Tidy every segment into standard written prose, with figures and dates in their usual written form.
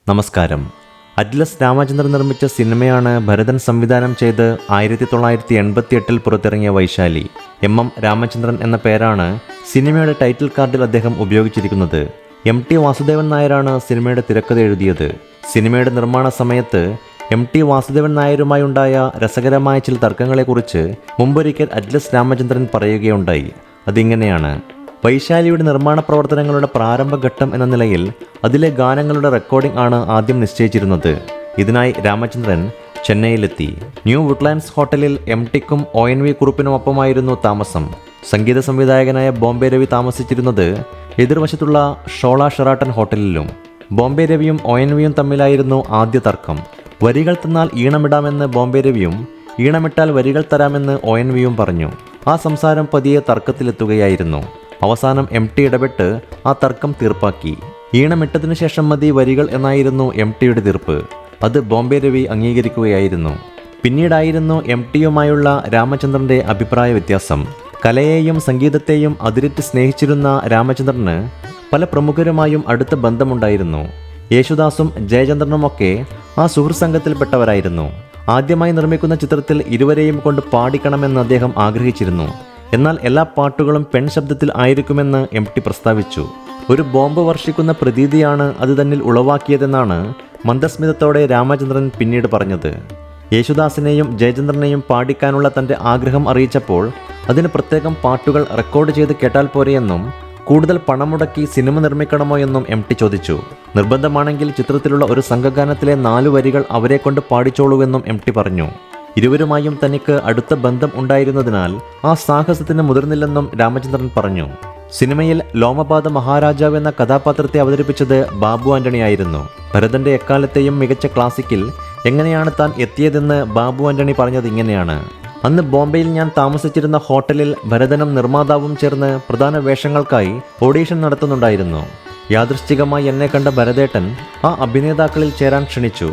നമസ്കാരം. അറ്റ്ലസ് രാമചന്ദ്രൻ നിർമ്മിച്ച സിനിമയാണ് ഭരതൻ സംവിധാനം ചെയ്ത് 1988 പുറത്തിറങ്ങിയ വൈശാലി. എം രാമചന്ദ്രൻ എന്ന പേരാണ് സിനിമയുടെ ടൈറ്റിൽ കാർഡിൽ അദ്ദേഹം ഉപയോഗിച്ചിരിക്കുന്നത്. MT വാസുദേവൻ നായരാണ് സിനിമയുടെ തിരക്കഥ എഴുതിയത്. സിനിമയുടെ നിർമ്മാണ സമയത്ത് MT വാസുദേവൻ നായരുമായി ഉണ്ടായ രസകരമായ ചില തർക്കങ്ങളെക്കുറിച്ച് മുമ്പൊരിക്കൽ അറ്റ്ലസ് രാമചന്ദ്രൻ പറയുകയുണ്ടായി. അതിങ്ങനെയാണ്: വൈശാലിയുടെ നിർമ്മാണ പ്രവർത്തനങ്ങളുടെ പ്രാരംഭഘട്ടം എന്ന നിലയിൽ അതിലെ ഗാനങ്ങളുടെ റെക്കോർഡിംഗ് ആണ് ആദ്യം നിശ്ചയിച്ചിരുന്നത്. ഇതിനായി രാമചന്ദ്രൻ ചെന്നൈയിലെത്തി. ന്യൂ വുഡ്ലാൻഡ്സ് ഹോട്ടലിൽ MTക്കും ONV കുറുപ്പിനുമൊപ്പമായിരുന്നു താമസം. സംഗീത സംവിധായകനായ ബോംബെ രവി താമസിച്ചിരുന്നത് എതിർവശത്തുള്ള ഷോള ഷെറാട്ടൺ ഹോട്ടലിലും. ബോംബെ രവിയും ONVയും തമ്മിലായിരുന്നു ആദ്യ തർക്കം. വരികൾ തന്നാൽ ഈണമിടാമെന്ന് ബോംബെ രവിയും ഈണമിട്ടാൽ വരികൾ തരാമെന്ന് ONVയും പറഞ്ഞു. ആ സംസാരം പതിയെ തർക്കത്തിലെത്തുകയായിരുന്നു. അവസാനം MT ഇടപെട്ട് ആ തർക്കം തീർപ്പാക്കി. ഈണമിട്ടതിനു ശേഷം മതി വരികൾ എന്നായിരുന്നു MTയുടെ തീർപ്പ്. അത് ബോംബെ രവി അംഗീകരിക്കുകയായിരുന്നു. പിന്നീടായിരുന്നു MTയുമായുള്ള രാമചന്ദ്രന്റെ അഭിപ്രായ വ്യത്യാസം. കലയെയും സംഗീതത്തെയും അതിരിറ്റ് സ്നേഹിച്ചിരുന്ന രാമചന്ദ്രന് പല പ്രമുഖരുമായും അടുത്ത ബന്ധമുണ്ടായിരുന്നു. യേശുദാസും ജയചന്ദ്രനുമൊക്കെ ആ സുഹൃത്ത് സംഘത്തിൽപ്പെട്ടവരായിരുന്നു. ആദ്യമായി നിർമ്മിക്കുന്ന ചിത്രത്തിൽ ഇരുവരെയും കൊണ്ട് പാടിക്കണമെന്ന് അദ്ദേഹം ആഗ്രഹിച്ചിരുന്നു. എന്നാൽ എല്ലാ പാട്ടുകളും പെൺശബ്ദത്തിൽ ആയിരിക്കുമെന്ന് MT പ്രസ്താവിച്ചു. ഒരു ബോംബ് വർഷിക്കുന്ന പ്രതീതിയാണ് അത് തന്നിൽ ഉളവാക്കിയതെന്നാണ് മന്ദസ്മിതത്തോടെ രാമചന്ദ്രൻ പിന്നീട് പറഞ്ഞത്. യേശുദാസിനെയും ജയചന്ദ്രനെയും പാടിക്കാനുള്ള തൻ്റെ ആഗ്രഹം അറിയിച്ചപ്പോൾ അതിന് പ്രത്യേകം പാട്ടുകൾ റെക്കോർഡ് ചെയ്ത് കേട്ടാൽ പോരെയെന്നും കൂടുതൽ പണം മുടക്കി സിനിമ നിർമ്മിക്കണമോ എന്നും MT ചോദിച്ചു. നിർബന്ധമാണെങ്കിൽ ചിത്രത്തിലുള്ള ഒരു സംഘഗാനത്തിലെ 4 വരികൾ അവരെ കൊണ്ട് പാടിച്ചോളൂവെന്നും MT പറഞ്ഞു. ഇരുവരുമായും തനിക്ക് അടുത്ത ബന്ധം ഉണ്ടായിരുന്നതിനാൽ ആ സാഹസത്തിന് മുതിർന്നില്ലെന്നും രാമചന്ദ്രൻ പറഞ്ഞു. സിനിമയിൽ ലോമപാത മഹാരാജാവ് എന്ന കഥാപാത്രത്തെ അവതരിപ്പിച്ചത് ബാബു ആന്റണിയായിരുന്നു. ഭരതന്റെ എക്കാലത്തെയും മികച്ച ക്ലാസിക്കിൽ എങ്ങനെയാണ് താൻ എത്തിയതെന്ന് ബാബു ആന്റണി പറഞ്ഞത് ഇങ്ങനെയാണ്: അന്ന് ബോംബെയിൽ ഞാൻ താമസിച്ചിരുന്ന ഹോട്ടലിൽ ഭരതനും നിർമ്മാതാവും ചേർന്ന് പ്രധാന വേഷങ്ങൾക്കായി ഓഡീഷൻ നടത്തുന്നുണ്ടായിരുന്നു. യാദൃശ്ചികമായി എന്നെ കണ്ട ഭരതേട്ടൻ ആ അഭിനേതാക്കളിൽ ചേരാൻ ക്ഷണിച്ചു.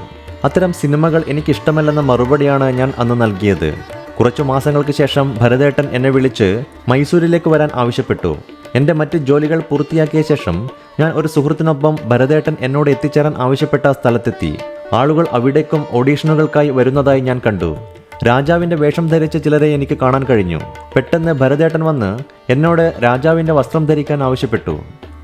അത്തരം സിനിമകൾ എനിക്കിഷ്ടമല്ലെന്ന മറുപടിയാണ് ഞാൻ അന്ന് നൽകിയത്. കുറച്ചു മാസങ്ങൾക്ക് ശേഷം ഭരതേട്ടൻ എന്നെ വിളിച്ച് മൈസൂരിലേക്ക് വരാൻ ആവശ്യപ്പെട്ടു. എൻ്റെ മറ്റ് ജോലികൾ പൂർത്തിയാക്കിയ ശേഷം ഞാൻ ഒരു സുഹൃത്തിനൊപ്പം ഭരതേട്ടൻ എന്നോട് എത്തിച്ചേരാൻ ആവശ്യപ്പെട്ട സ്ഥലത്തെത്തി. ആളുകൾ അവിടേക്കും ഓഡീഷനുകൾക്കായി വരുന്നതായി ഞാൻ കണ്ടു. രാജാവിൻ്റെ വേഷം ധരിച്ച ചിലരെ എനിക്ക് കാണാൻ കഴിഞ്ഞു. പെട്ടെന്ന് ഭരതേട്ടൻ വന്ന് എന്നോട് രാജാവിൻ്റെ വസ്ത്രം ധരിക്കാൻ ആവശ്യപ്പെട്ടു.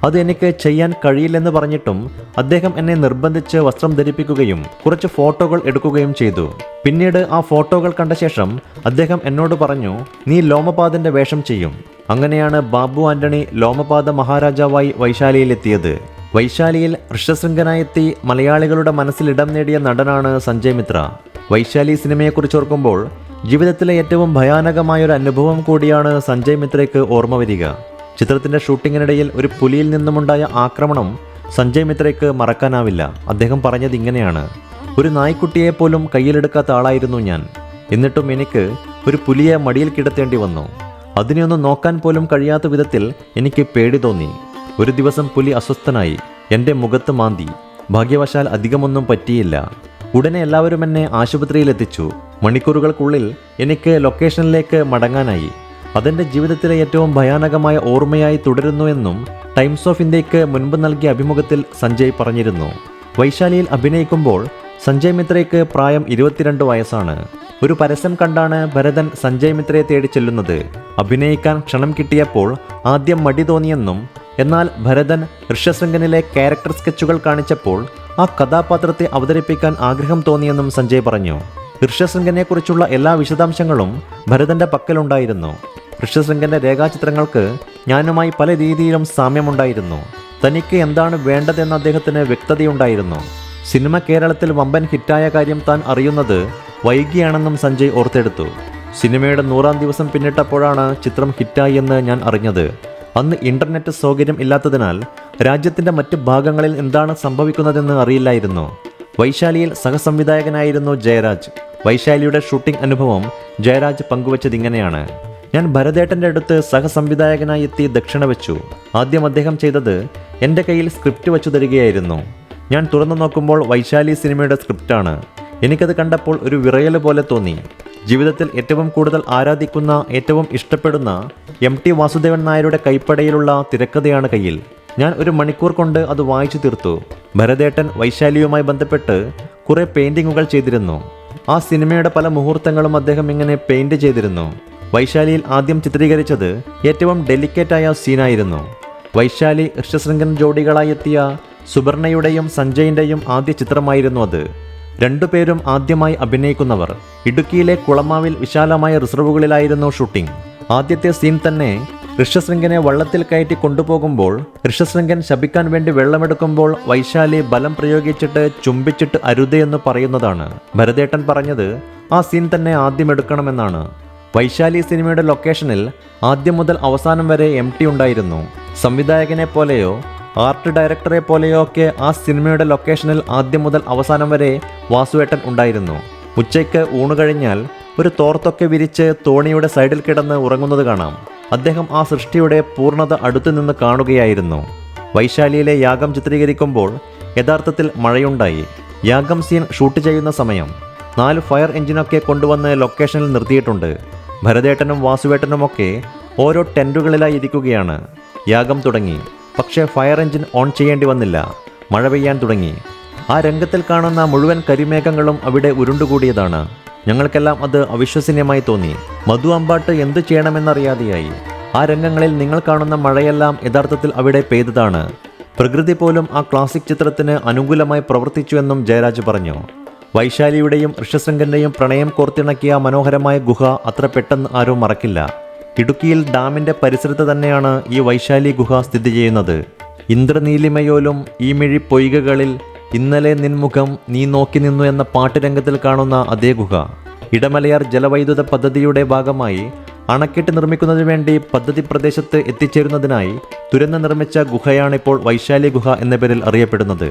അത് എനിക്ക് ചെയ്യാൻ കഴിയില്ലെന്ന് പറഞ്ഞിട്ടും അദ്ദേഹം എന്നെ നിർബന്ധിച്ച് വസ്ത്രം ധരിപ്പിക്കുകയും കുറച്ച് ഫോട്ടോകൾ എടുക്കുകയും ചെയ്തു. പിന്നീട് ആ ഫോട്ടോകൾ കണ്ട ശേഷം അദ്ദേഹം എന്നോട് പറഞ്ഞു, നീ ലോമപാദന്റെ വേഷം ചെയ്യും. അങ്ങനെയാണ് ബാബു ആന്റണി ലോമപാത മഹാരാജാവായി വൈശാലിയിലെത്തിയത്. വൈശാലിയിൽ ഋഷശൃംഖനായെത്തി മലയാളികളുടെ മനസ്സിൽ ഇടം നേടിയ നടനാണ് സഞ്ജയ് മിത്ര. വൈശാലി സിനിമയെക്കുറിച്ച് ഓർക്കുമ്പോൾ ജീവിതത്തിലെ ഏറ്റവും ഭയാനകമായൊരു അനുഭവം കൂടിയാണ് സഞ്ജയ് മിത്രയ്ക്ക് ഓർമ്മ വരിക. ചിത്രത്തിന്റെ ഷൂട്ടിങ്ങിനിടയിൽ ഒരു പുലിയിൽ നിന്നുമുണ്ടായ ആക്രമണം സഞ്ജയ് മിത്രയ്ക്ക് മറക്കാനാവില്ല. അദ്ദേഹം പറഞ്ഞത് ഇങ്ങനെയാണ്: ഒരു നായ്ക്കുട്ടിയെ പോലും കയ്യിലെടുക്കാത്ത ആളായിരുന്നു ഞാൻ. എന്നിട്ടും എനിക്ക് ഒരു പുലിയെ മടിയിൽ കിടത്തേണ്ടി വന്നു. അതിനെയൊന്നും നോക്കാൻ പോലും കഴിയാത്ത വിധത്തിൽ എനിക്ക് പേടി തോന്നി. ഒരു ദിവസം പുലി അസ്വസ്ഥനായി എൻ്റെ മുഖത്ത് മാന്തി. ഭാഗ്യവശാൽ അധികമൊന്നും പറ്റിയില്ല. ഉടനെ എല്ലാവരും എന്നെ ആശുപത്രിയിലെത്തിച്ചു. മണിക്കൂറുകൾക്കുള്ളിൽ എനിക്ക് ലൊക്കേഷനിലേക്ക് മടങ്ങാനായി. അതെൻ്റെ ജീവിതത്തിലെ ഏറ്റവും ഭയാനകമായ ഓർമ്മയായി തുടരുന്നുവെന്നും ടൈംസ് ഓഫ് ഇന്ത്യയ്ക്ക് മുൻപ് നൽകിയ അഭിമുഖത്തിൽ സഞ്ജയ് പറഞ്ഞിരുന്നു. വൈശാലിയിൽ അഭിനയിക്കുമ്പോൾ സഞ്ജയ് മിത്രയ്ക്ക് പ്രായം 22 വയസ്സാണ്. ഒരു പരസ്യം കണ്ടാണ് ഭരതൻ സഞ്ജയ് മിത്രയെ തേടി ചെല്ലുന്നത്. അഭിനയിക്കാൻ ക്ഷണം കിട്ടിയപ്പോൾ ആദ്യം മടി തോന്നിയെന്നും എന്നാൽ ഭരതൻ ഋഷശൃംഖനിലെ ക്യാരക്ടർ സ്കെച്ചുകൾ കാണിച്ചപ്പോൾ ആ കഥാപാത്രത്തെ അവതരിപ്പിക്കാൻ ആഗ്രഹം തോന്നിയെന്നും സഞ്ജയ് പറഞ്ഞു. ഋഷശൃംഖനെക്കുറിച്ചുള്ള എല്ലാ വിശദാംശങ്ങളും ഭരതന്റെ പക്കലുണ്ടായിരുന്നു. ഋഷശൃംഖന്റെ രേഖാചിത്രങ്ങൾക്ക് ഞാനുമായി പല രീതിയിലും സാമ്യമുണ്ടായിരുന്നു. തനിക്ക് എന്താണ് വേണ്ടതെന്ന് അദ്ദേഹത്തിന് വ്യക്തതയുണ്ടായിരുന്നു. സിനിമ കേരളത്തിൽ വമ്പൻ ഹിറ്റായ കാര്യം താൻ അറിയുന്നത് വൈകിയാണെന്നും സഞ്ജയ് ഓർത്തെടുത്തു. സിനിമയുടെ 100ാം ദിവസം പിന്നിട്ടപ്പോഴാണ് ചിത്രം ഹിറ്റായി എന്ന് ഞാൻ അറിഞ്ഞത്. അന്ന് ഇന്റർനെറ്റ് സൗകര്യം ഇല്ലാത്തതിനാൽ രാജ്യത്തിന്റെ മറ്റ് ഭാഗങ്ങളിൽ എന്താണ് സംഭവിക്കുന്നതെന്ന് അറിയില്ലായിരുന്നു. വൈശാലിയിൽ സഹസംവിധായകനായിരുന്നു ജയരാജ്. വൈശാലിയുടെ ഷൂട്ടിംഗ് അനുഭവം ജയരാജ് പങ്കുവച്ചതിങ്ങനെയാണ്: ഞാൻ ഭരതേട്ടൻ്റെ അടുത്ത് സഹസംവിധായകനായി എത്തി ദക്ഷിണ വെച്ചു. ആദ്യം അദ്ദേഹം ചെയ്തത് എൻ്റെ കയ്യിൽ സ്ക്രിപ്റ്റ് വെച്ചു തരികയായിരുന്നു. ഞാൻ തുറന്നു നോക്കുമ്പോൾ വൈശാലി സിനിമയുടെ സ്ക്രിപ്റ്റാണ്. എനിക്കത് കണ്ടപ്പോൾ ഒരു വിറയൽ പോലെ തോന്നി. ജീവിതത്തിൽ ഏറ്റവും കൂടുതൽ ആരാധിക്കുന്ന, ഏറ്റവും ഇഷ്ടപ്പെടുന്ന MT വാസുദേവൻ നായരുടെ കൈപ്പടയിലുള്ള തിരക്കഥയാണ് കയ്യിൽ. ഞാൻ 1 മണിക്കൂർ കൊണ്ട് അത് വായിച്ചു തീർത്തു. ഭരതേട്ടൻ വൈശാലിയുമായി ബന്ധപ്പെട്ട് കുറെ പെയിന്റിങ്ങുകൾ ചെയ്തിരുന്നു. ആ സിനിമയുടെ പല മുഹൂർത്തങ്ങളും അദ്ദേഹം ഇങ്ങനെ പെയിന്റ് ചെയ്തിരുന്നു. വൈശാലിയിൽ ആദ്യം ചിത്രീകരിച്ചത് ഏറ്റവും ഡെലിക്കേറ്റായ സീനായിരുന്നു. വൈശാലി ഋഷ്യശൃംഗൻ ജോഡികളായി എത്തിയ സുബർണയുടെയും സഞ്ജയിന്റെയും ആദ്യ ചിത്രമായിരുന്നു അത്. രണ്ടുപേരും ആദ്യമായി അഭിനയിക്കുന്നവർ. ഇടുക്കിയിലെ കുളമാവിൽ വിശാലമായ റിസർവുകളിലായിരുന്നു ഷൂട്ടിംഗ്. ആദ്യത്തെ സീൻ തന്നെ ഋഷ്യശൃംഗനെ വള്ളത്തിൽ കയറ്റി കൊണ്ടുപോകുമ്പോൾ ഋഷ്യശൃംഗൻ ശപിക്കാൻ വേണ്ടി വെള്ളമെടുക്കുമ്പോൾ വൈശാലി ബലം പ്രയോഗിച്ചിട്ട് ചുംബിച്ചിട്ട് അരുതയെന്ന് പറയുന്നതാണ്. ഭരതേട്ടൻ പറഞ്ഞത് ആ സീൻ തന്നെ ആദ്യം എടുക്കണമെന്നാണ്. വൈശാലി സിനിമയുടെ ലൊക്കേഷനിൽ ആദ്യം മുതൽ അവസാനം വരെ എംടി ഉണ്ടായിരുന്നു. സംവിധായകനെ പോലെയോ ആർട്ട് ഡയറക്ടറെ പോലെയോ ഒക്കെ ആ സിനിമയുടെ ലൊക്കേഷനിൽ ആദ്യം മുതൽ അവസാനം വരെ വാസുവേട്ടൻ ഉണ്ടായിരുന്നു. ഉച്ചയ്ക്ക് ഊണ് കഴിഞ്ഞാൽ ഒരു തോർത്തൊക്കെ വിരിച്ച് തോണിയുടെ സൈഡിൽ കിടന്ന് ഉറങ്ങുന്നത് കാണാം. അദ്ദേഹം ആ സൃഷ്ടിയുടെ പൂർണ്ണത അടുത്തുനിന്ന് കാണുകയായിരുന്നു. വൈശാലിയിലെ യാഗം ചിത്രീകരിക്കുമ്പോൾ യഥാർത്ഥത്തിൽ മഴയുണ്ടായി. യാഗം സീൻ ഷൂട്ട് ചെയ്യുന്ന സമയം 4 ഫയർ എഞ്ചിനൊക്കെ കൊണ്ടുവന്ന് ലൊക്കേഷനിൽ നിർത്തിയിട്ടുണ്ട്. ഭരതേട്ടനും വാസുവേട്ടനുമൊക്കെ ഓരോ ടെൻറ്റുകളിലായി ഇരിക്കുകയാണ്. യാഗം തുടങ്ങി. പക്ഷേ ഫയർ എഞ്ചിൻ ഓൺ ചെയ്യേണ്ടി വന്നില്ല. മഴ പെയ്യാൻ തുടങ്ങി. ആ രംഗത്തിൽ കാണുന്ന മുഴുവൻ കരിമേഘങ്ങളും അവിടെ ഉരുണ്ടുകൂടിയതാണ്. ഞങ്ങൾക്കെല്ലാം അത് അവിശ്വസനീയമായി തോന്നി. മധു അമ്പാട്ട് എന്തു ചെയ്യണമെന്നറിയാതെയായി. ആ രംഗങ്ങളിൽ നിങ്ങൾ കാണുന്ന മഴയെല്ലാം യഥാർത്ഥത്തിൽ അവിടെ പെയ്തതാണ്. പ്രകൃതി പോലും ആ ക്ലാസിക് ചിത്രത്തിന് അനുകൂലമായി പ്രവർത്തിച്ചുവെന്നും ജയരാജ് പറഞ്ഞു. വൈശാലിയുടെയും ഋഷ്യശൃംഗന്റെയും പ്രണയം കോർത്തിണക്കിയ മനോഹരമായ ഗുഹ അത്ര പെട്ടെന്ന് ആരും മറക്കില്ല. ഇടുക്കിയിൽ ഡാമിന്റെ പരിസരത്ത് തന്നെയാണ് ഈ വൈശാലി ഗുഹ സ്ഥിതി ചെയ്യുന്നത്. ഇന്ദ്രനീലിമയോലും ഈ മിഴി പൊയ്കകളിൽ ഇന്നലെ നിൻമുഖം നീ നോക്കി നിന്നു എന്ന പാട്ടുരംഗത്തിൽ കാണുന്ന അതേ ഗുഹ. ഇടമലയാർ ജലവൈദ്യുത പദ്ധതിയുടെ ഭാഗമായി അണക്കെട്ട് നിർമ്മിക്കുന്നതിനു വേണ്ടി പദ്ധതി പ്രദേശത്ത് എത്തിച്ചേരുന്നതിനായി തുരന്ന് നിർമ്മിച്ച ഗുഹയാണിപ്പോൾ വൈശാലി ഗുഹ എന്ന പേരിൽ അറിയപ്പെടുന്നത്.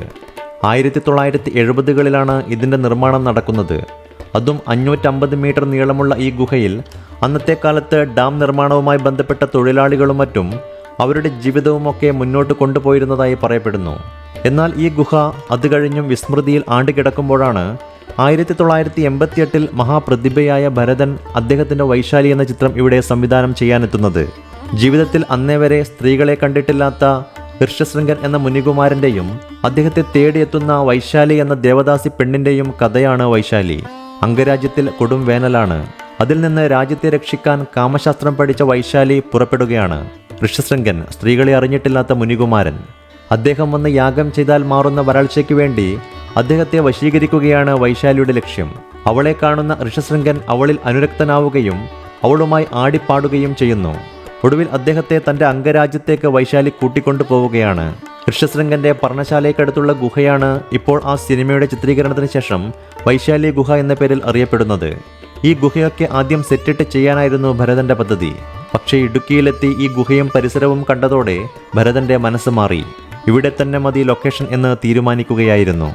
1970കളിലാണ് ഇതിൻ്റെ നിർമ്മാണം നടക്കുന്നത്. അതും 550 മീറ്റർ നീളമുള്ള ഈ ഗുഹയിൽ അന്നത്തെ കാലത്ത് ഡാം നിർമ്മാണവുമായി ബന്ധപ്പെട്ട തൊഴിലാളികളും മറ്റും അവരുടെ ജീവിതവുമൊക്കെ മുന്നോട്ട് കൊണ്ടുപോയിരുന്നതായി പറയപ്പെടുന്നു. എന്നാൽ ഈ ഗുഹ അത് കഴിഞ്ഞും വിസ്മൃതിയിൽ ആണ്ടുകിടക്കുമ്പോഴാണ് 1988 മഹാപ്രതിഭയായ ഭരതൻ അദ്ദേഹത്തിൻ്റെ വൈശാലി എന്ന ചിത്രം ഇവിടെ സംവിധാനം ചെയ്യാനെത്തുന്നത്. ജീവിതത്തിൽ അന്നേ വരെ സ്ത്രീകളെ കണ്ടിട്ടില്ലാത്ത ഋഷ്യശൃംഗൻ എന്ന മുനികുമാരൻ്റെയും അദ്ദേഹത്തെ തേടിയെത്തുന്ന വൈശാലി എന്ന ദേവദാസി പെണ്ണിൻ്റെയും കഥയാണ് വൈശാലി. അംഗരാജ്യത്തിൽ കൊടും വേനലാണ്. അതിൽ നിന്ന് രാജ്യത്തെ രക്ഷിക്കാൻ കാമശാസ്ത്രം പഠിച്ച വൈശാലി പുറപ്പെടുകയാണ്. ഋഷ്യശൃംഗൻ സ്ത്രീകളെ അറിഞ്ഞിട്ടില്ലാത്ത മുനികുമാരൻ. അദ്ദേഹം വന്ന് യാഗം ചെയ്താൽ മാറുന്ന വരൾച്ചയ്ക്ക് വേണ്ടി അദ്ദേഹത്തെ വശീകരിക്കുകയാണ് വൈശാലിയുടെ ലക്ഷ്യം. അവളെ കാണുന്ന ഋഷ്യശൃംഗൻ അവളിൽ അനുരക്തനാവുകയും അവളുമായി ആടിപ്പാടുകയും ചെയ്യുന്നു. ഒടുവിൽ അദ്ദേഹത്തെ തൻ്റെ അംഗരാജ്യത്തേക്ക് വൈശാലി കൂട്ടിക്കൊണ്ടു പോവുകയാണ്. ഋഷ്യശൃംഗന്റെ പർണശാലയ്ക്കടുത്തുള്ള ഗുഹയാണ് ഇപ്പോൾ ആ സിനിമയുടെ ചിത്രീകരണത്തിന് ശേഷം വൈശാലി ഗുഹ എന്ന പേരിൽ അറിയപ്പെടുന്നത്. ഈ ഗുഹയൊക്കെ ആദ്യം സെറ്റിട്ട് ചെയ്യാനായിരുന്നു ഭരതന്റെ പദ്ധതി. പക്ഷേ ഇടുക്കിയിലെത്തി ഈ ഗുഹയും പരിസരവും കണ്ടതോടെ ഭരതന്റെ മനസ്സ് മാറി. ഇവിടെ തന്നെ മതി ലൊക്കേഷൻ എന്ന് തീരുമാനിക്കുകയായിരുന്നു.